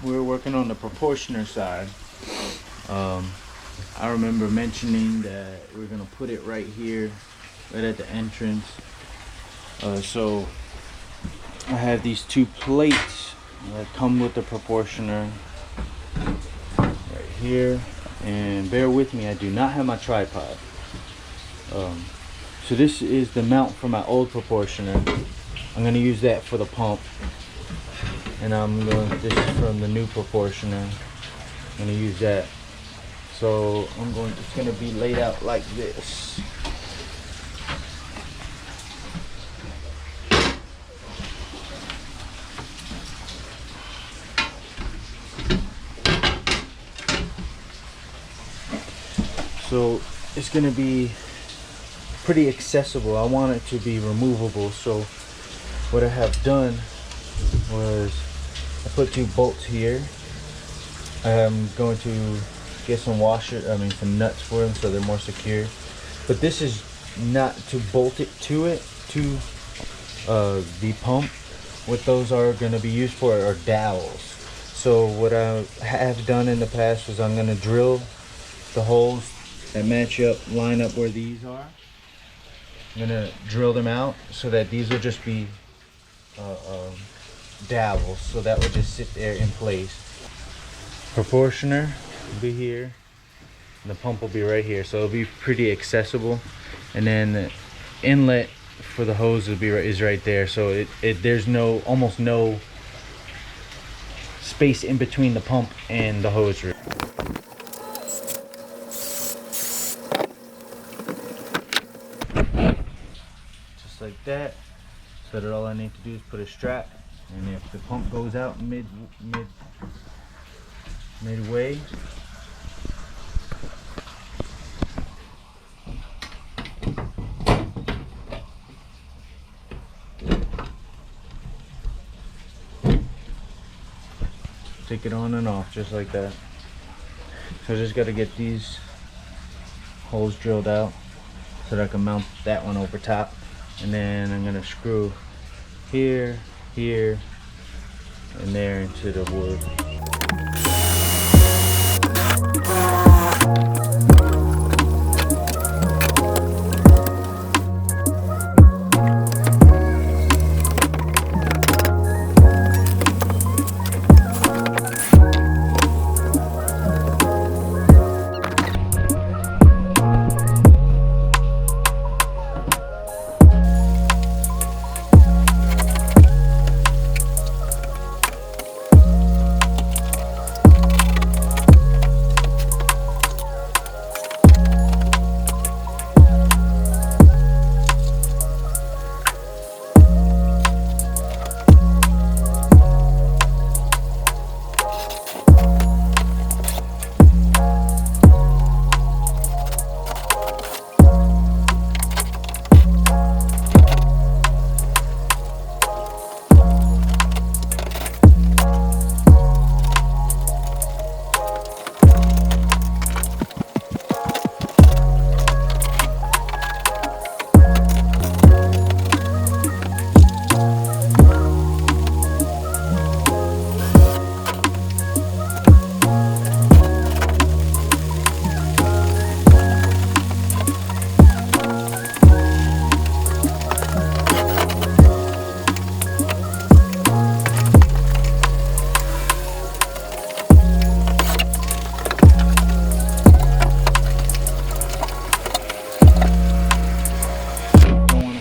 we're working on the proportioner side. I remember mentioning that we're gonna put it right here, right at the entrance. So I have these two plates that come with the proportioner right here, and bear with me, I do not have my tripod. So this is the mount for my old proportioner. I'm gonna use that for the pump, and this is from the new proportioner. I'm gonna use that. So it's gonna be laid out like this. So it's gonna be pretty accessible. I want it to be removable. So what I have done was I put two bolts here. I'm going to get some some nuts for them so they're more secure. But this is not to bolt it to the pump. What those are going to be used for are dowels. So what I have done in the past was I'm going to drill the holes that line up where these are. I'm going to drill them out so that these will just be dowels. So that will just sit there in place. Proportioner will be here. And the pump will be right here. So it'll be pretty accessible. And then the inlet for the hose is right there. So there's almost no space in between the pump and the hose rig. Just like that. So that all I need to do is put a strap, and if the pump goes out midway, take it on and off just like that. So I just got to get these holes drilled out so that I can mount that one over top, and then I'm gonna screw here, and there into the wood.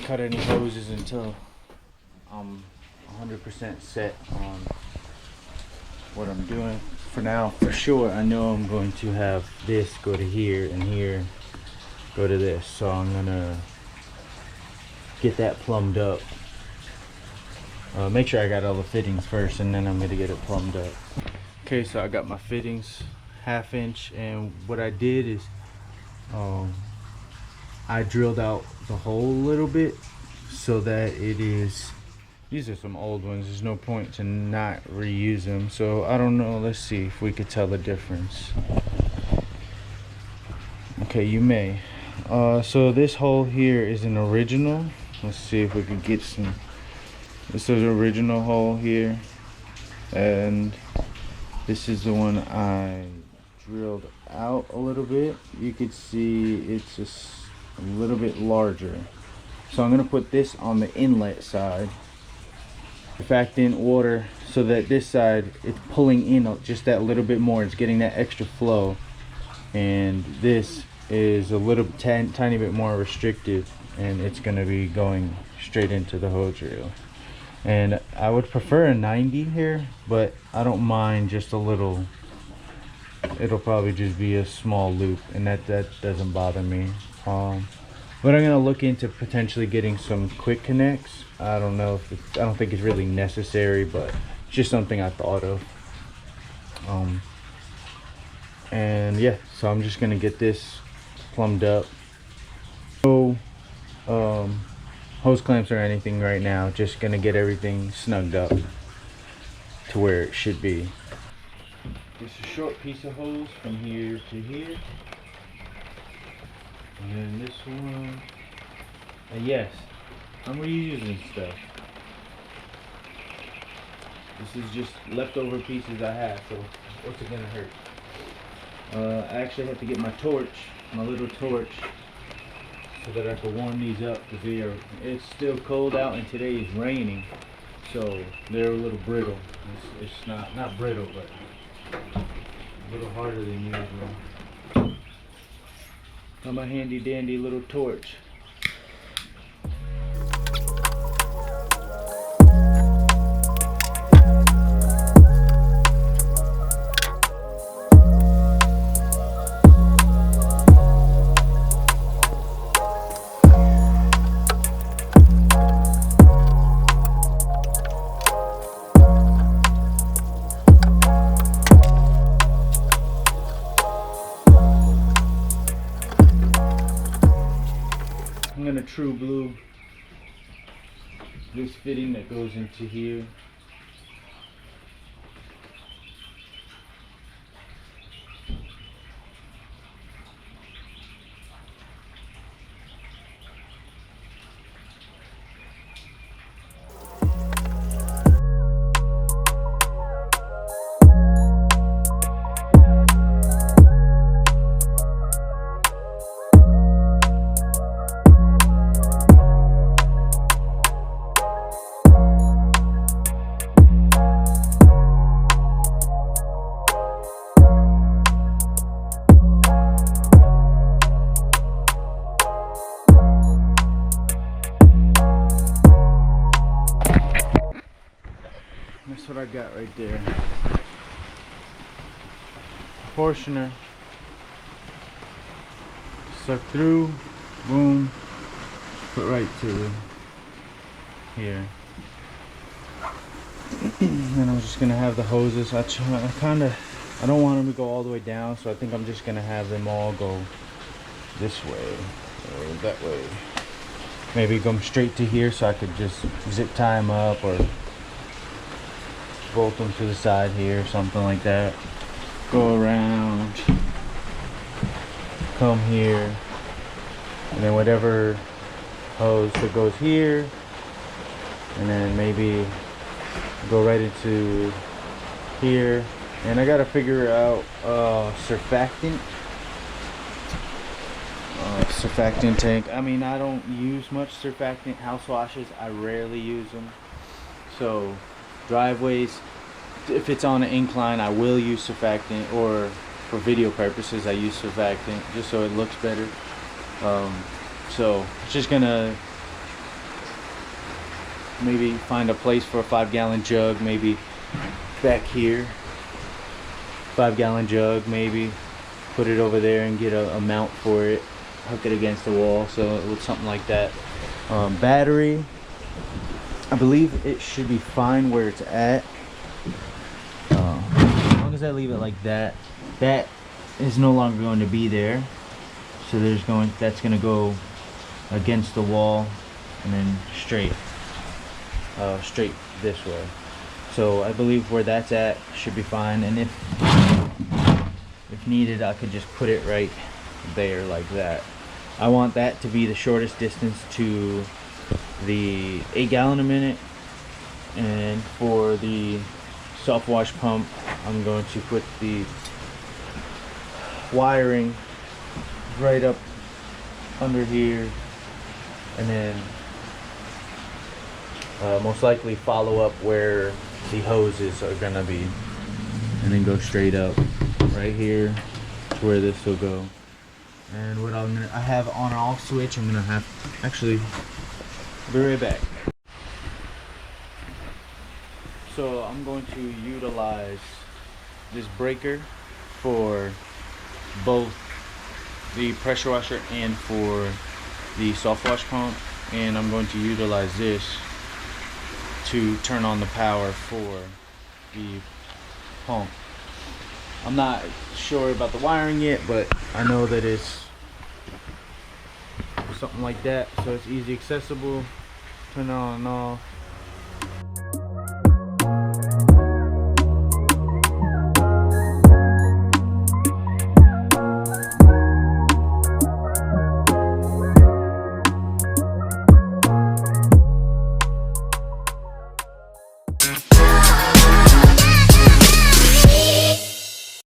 Cut any hoses until I'm 100% set on what I'm doing. For now, for sure, I know I'm going to have this go to here and here go to this. So I'm gonna get that plumbed up. Make sure I got all the fittings first, and then I'm gonna get it plumbed up. Okay, so I got my fittings 1/2 inch, and what I did is I drilled out the hole a little bit so that these are some old ones. There's no point to not reuse them. So I don't know, let's see if we could tell the difference. Okay, you may. So this hole here is an original. Let's see if we can get some. This is an original hole here, and This is the one I drilled out a little bit. You could see it's just a little bit larger. So I'm gonna put this on the inlet side. Surfactant water so that this side it's pulling in just that little bit more. It's getting that extra flow. And this is a little tiny bit more restricted, and it's gonna be going straight into the hose reel. And I would prefer a 90 here, but I don't mind just a little. It'll probably just be a small loop, and that doesn't bother me. But I'm gonna look into potentially getting some quick connects. I don't know if I don't think it's really necessary, but it's just something I thought of. And yeah, so I'm just gonna get this plumbed up. No hose clamps or anything right now. Just gonna get everything snugged up to where it should be. Just a short piece of hose from here to here. And then this one. And yes, I'm reusing stuff. This is just leftover pieces I have, so what's it gonna hurt? I actually have to get my torch, my little torch, so that I can warm these up because it's still cold out and today is raining, so they're a little brittle. It's not brittle, but a little harder than usual. Got my handy dandy little torch. I'm gonna true blue this fitting that goes into here. That's what I got right there. Portioner. Suck through, boom, put right to here. And I'm just gonna have the hoses. I don't want them to go all the way down, so I think I'm just gonna have them all go this way or that way. Maybe go straight to here so I could just zip tie them up or bolt them to the side here, something like that. Go around, come here, and then whatever hose that goes here, and then maybe go right into here. And I gotta figure out surfactant tank. I mean, I don't use much surfactant. House washes, I rarely use them. So driveways, if it's on an incline, I will use surfactant, or for video purposes I use surfactant just so it looks better. So it's just gonna maybe find a place for a 5-gallon jug, maybe back here. 5-gallon jug, maybe put it over there and get a mount for it, hook it against the wall, so it looks something like that. Battery, I believe it should be fine where it's at. As long as I leave it like that, that is no longer going to be there. So that's going to go against the wall and then straight this way. So I believe where that's at should be fine. And if needed, I could just put it right there like that. I want that to be the shortest distance to the 8 gallon a minute, and for the soft wash pump I'm going to put the wiring right up under here, and then most likely follow up where the hoses are gonna be, and then go straight up right here to where this will go. And what I have on and off switch. I'm gonna have, actually, I'll be right back. So I'm going to utilize this breaker for both the pressure washer and for the soft wash pump, and I'm going to utilize this to turn on the power for the pump. I'm not sure about the wiring yet, but I know that it's something like that, so it's easy accessible. Turn it on and off.